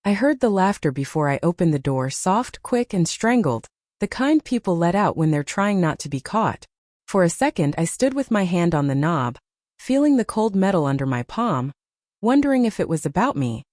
I heard the laughter before I opened the door, soft, quick, and strangled, the kind people let out when they're trying not to be caught. For a second I stood with my hand on the knob, feeling the cold metal under my palm, wondering if it was about me,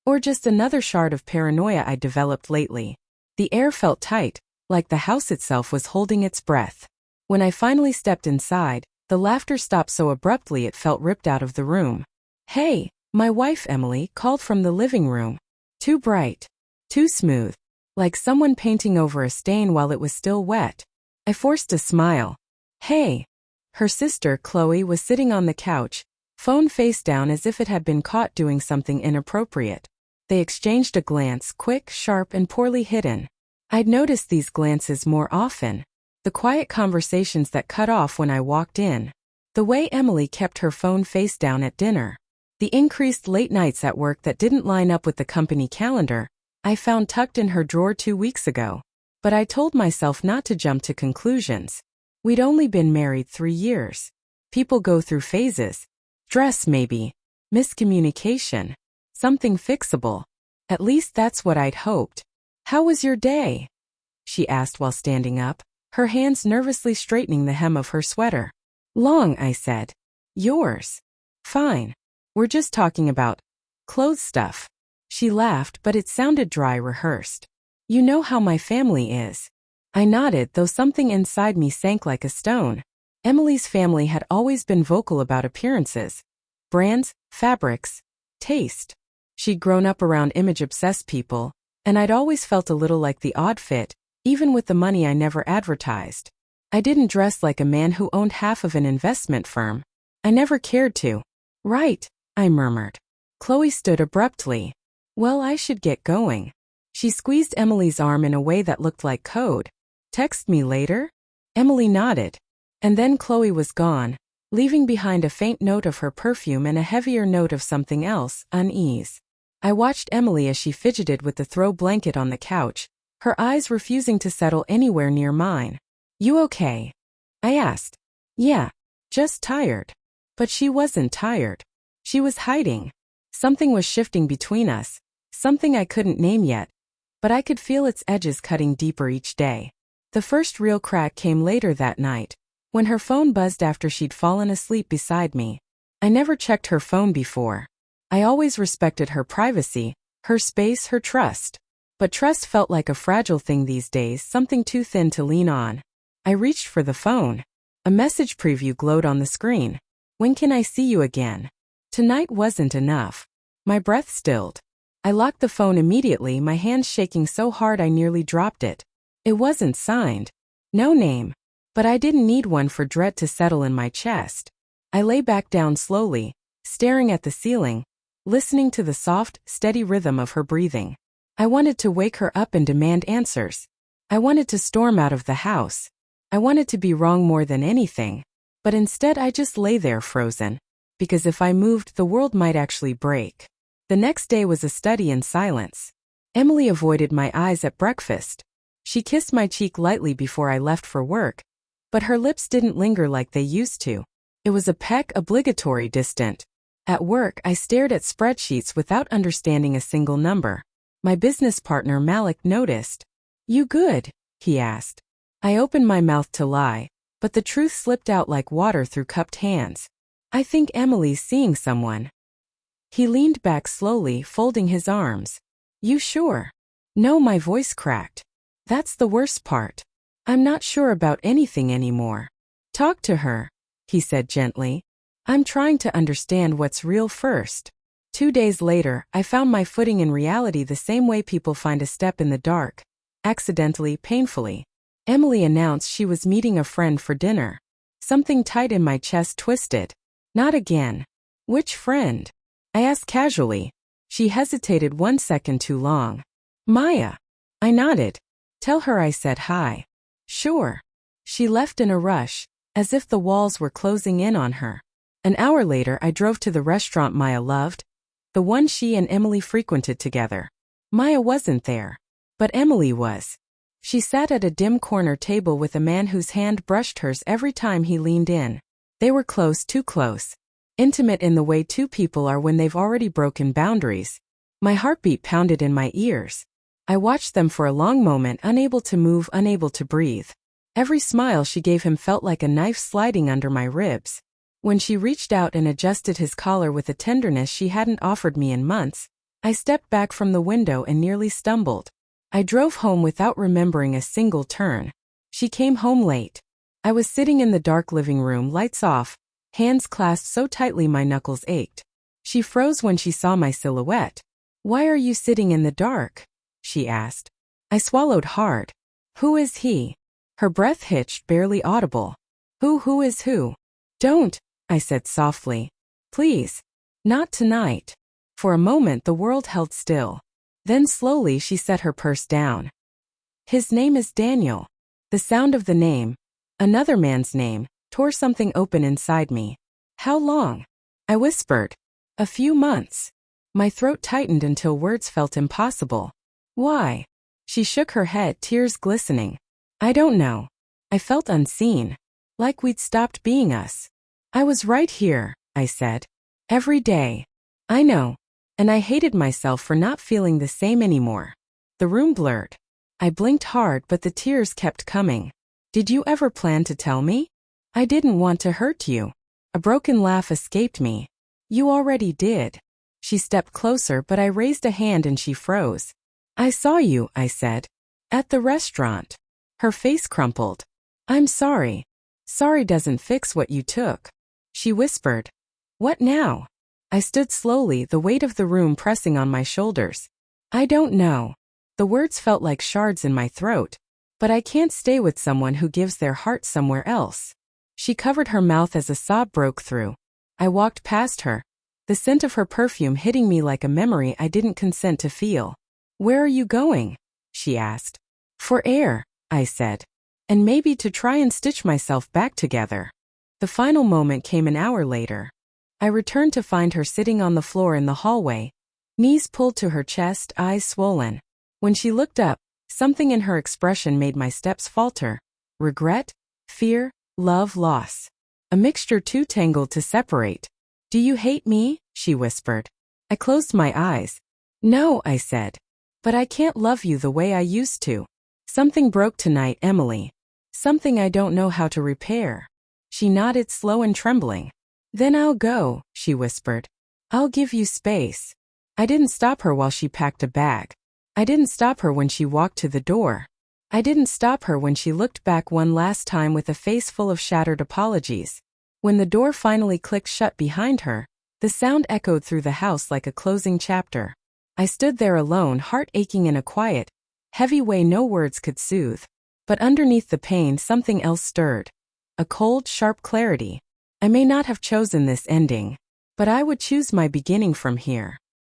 or just another shard of paranoia I'd developed lately. The air felt tight, like the house itself was holding its breath. When I finally stepped inside, the laughter stopped so abruptly it felt ripped out of the room. "Hey," my wife Emily called from the living room. Too bright. Too smooth. Like someone painting over a stain while it was still wet. I forced a smile. "Hey." Her sister, Chloe, was sitting on the couch, phone face down as if it had been caught doing something inappropriate. They exchanged a glance, quick, sharp, and poorly hidden. I'd noticed these glances more often. The quiet conversations that cut off when I walked in. The way Emily kept her phone face down at dinner. The increased late nights at work that didn't line up with the company calendar, I found tucked in her drawer 2 weeks ago. But I told myself not to jump to conclusions. We'd only been married 3 years. People go through phases. Stress maybe. Miscommunication. Something fixable. At least that's what I'd hoped. "How was your day?" she asked while standing up, her hands nervously straightening the hem of her sweater. "Long," I said. "Yours?" "Fine. We're just talking about clothes stuff." She laughed, but it sounded dry, rehearsed. "You know how my family is." I nodded, though something inside me sank like a stone. Emily's family had always been vocal about appearances. Brands, fabrics, taste. She'd grown up around image-obsessed people, and I'd always felt a little like the odd fit, even with the money I never advertised. I didn't dress like a man who owned half of an investment firm. I never cared to. "Right," I murmured. Chloe stood abruptly. "Well, I should get going." She squeezed Emily's arm in a way that looked like code. "Text me later?" Emily nodded. And then Chloe was gone, leaving behind a faint note of her perfume and a heavier note of something else, unease. I watched Emily as she fidgeted with the throw blanket on the couch, her eyes refusing to settle anywhere near mine. "You okay?" I asked. "Yeah, just tired." But she wasn't tired. She was hiding. Something was shifting between us, something I couldn't name yet, but I could feel its edges cutting deeper each day. The first real crack came later that night, when her phone buzzed after she'd fallen asleep beside me. I never checked her phone before. I always respected her privacy, her space, her trust. But trust felt like a fragile thing these days, something too thin to lean on. I reached for the phone. A message preview glowed on the screen. "When can I see you again?" Tonight wasn't enough. My breath stilled. I locked the phone immediately, my hands shaking so hard I nearly dropped it. It wasn't signed. No name. But I didn't need one for dread to settle in my chest. I lay back down slowly, staring at the ceiling, listening to the soft, steady rhythm of her breathing. I wanted to wake her up and demand answers. I wanted to storm out of the house. I wanted to be wrong more than anything. But instead I just lay there frozen. Because if I moved, the world might actually break. The next day was a study in silence. Emily avoided my eyes at breakfast. She kissed my cheek lightly before I left for work. But her lips didn't linger like they used to. It was a peck, obligatory, distant. At work, I stared at spreadsheets without understanding a single number. My business partner Malik noticed. "You good?" he asked. I opened my mouth to lie, but the truth slipped out like water through cupped hands. "I think Emily's seeing someone." He leaned back slowly, folding his arms. "You sure?" "No," my voice cracked. "That's the worst part. I'm not sure about anything anymore." "Talk to her," he said gently. "I'm trying to understand what's real first." 2 days later, I found my footing in reality the same way people find a step in the dark. Accidentally, painfully. Emily announced she was meeting a friend for dinner. Something tight in my chest twisted. Not again. "Which friend?" I asked casually. She hesitated 1 second too long. "Maya." I nodded. "Tell her I said hi." "Sure." She left in a rush, as if the walls were closing in on her. An hour later I drove to the restaurant Maya loved, the one she and Emily frequented together. Maya wasn't there. But Emily was. She sat at a dim corner table with a man whose hand brushed hers every time he leaned in. They were close, too close. Intimate in the way two people are when they've already broken boundaries. My heartbeat pounded in my ears. I watched them for a long moment, unable to move, unable to breathe. Every smile she gave him felt like a knife sliding under my ribs. When she reached out and adjusted his collar with a tenderness she hadn't offered me in months, I stepped back from the window and nearly stumbled. I drove home without remembering a single turn. She came home late. I was sitting in the dark living room, lights off, hands clasped so tightly my knuckles ached. She froze when she saw my silhouette. "Why are you sitting in the dark?" she asked. I swallowed hard. "Who is he?" Her breath hitched, barely audible. Who is who?" "Don't," I said softly. "Please. Not tonight." For a moment the world held still. Then slowly she set her purse down. "His name is Daniel." The sound of the name, another man's name, tore something open inside me. "How long?" I whispered. "A few months." My throat tightened until words felt impossible. "Why?" She shook her head, tears glistening. "I don't know." I felt unseen. Like we'd stopped being us. "I was right here," I said. "Every day." "I know." And I hated myself for not feeling the same anymore. The room blurred. I blinked hard, but the tears kept coming. "Did you ever plan to tell me?" "I didn't want to hurt you." A broken laugh escaped me. "You already did." She stepped closer, but I raised a hand and she froze. "I saw you," I said. "At the restaurant." Her face crumpled. "I'm sorry." "Sorry doesn't fix what you took." She whispered. "What now?" I stood slowly, the weight of the room pressing on my shoulders. "I don't know." The words felt like shards in my throat. "But I can't stay with someone who gives their heart somewhere else." She covered her mouth as a sob broke through. I walked past her, the scent of her perfume hitting me like a memory I didn't consent to feel. "Where are you going?" she asked. "For air," I said. "And maybe to try and stitch myself back together." The final moment came an hour later. I returned to find her sitting on the floor in the hallway, knees pulled to her chest, eyes swollen. When she looked up, something in her expression made my steps falter. Regret, fear, love, loss. A mixture too tangled to separate. "Do you hate me?" she whispered. I closed my eyes. "No," I said. "But I can't love you the way I used to. Something broke tonight, Emily. Something I don't know how to repair." She nodded, slow and trembling. "Then I'll go," she whispered. "I'll give you space." I didn't stop her while she packed a bag. I didn't stop her when she walked to the door. I didn't stop her when she looked back one last time with a face full of shattered apologies. When the door finally clicked shut behind her, the sound echoed through the house like a closing chapter. I stood there alone, heart aching in a quiet, heavy way no words could soothe. But underneath the pain something else stirred. A cold, sharp clarity. I may not have chosen this ending, but I would choose my beginning from here.